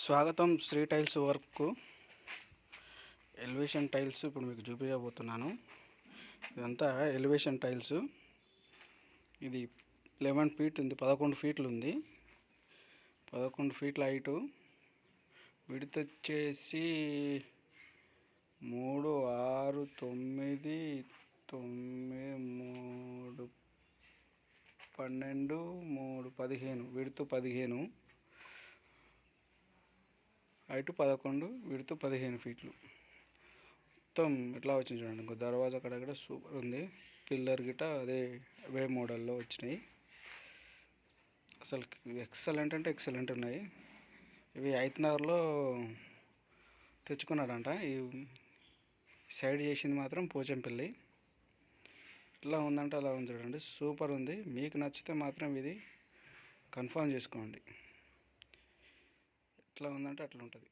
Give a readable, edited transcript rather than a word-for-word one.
స్వాగతం Sri tiles work elevation tiles ఇప్పుడు మీకు చూపించబోతున్నాను. ఇదంతా ఎలివేషన్ టైల్స్. ఇది 11 ఫీట్ ఉంది, 11 ఫీట్లు ఉంది. 11 ఫీట్ల హైటు. విడ్త్ వచ్చేసి 3, 6, 9, 9, 3, 12, 3, 15. విడ్త్ 15, హైట్ 11, విడ్త్ 15 ఫీట్లు. మొత్తం ఎట్లా వచ్చింది చూడండి. ఇంకో దర్వాజా అక్కడ సూపర్ ఉంది. పిల్లర్ గిట అవే మోడల్లో వచ్చినాయి. అసలు ఎక్సలెంట్ అంటే ఎక్సలెంట్ ఉన్నాయి. ఇవి ఐతనగర్లో తెచ్చుకున్నాడంట. ఈ సైడ్ చేసింది మాత్రం పోచంపల్లి. ఇట్లా ఉందంటే అలా ఉంది చూడండి. సూపర్ ఉంది. మీకు నచ్చితే మాత్రం ఇది కన్ఫర్మ్ చేసుకోండి. ఎట్లా ఉందంటే అట్లా ఉంటుంది.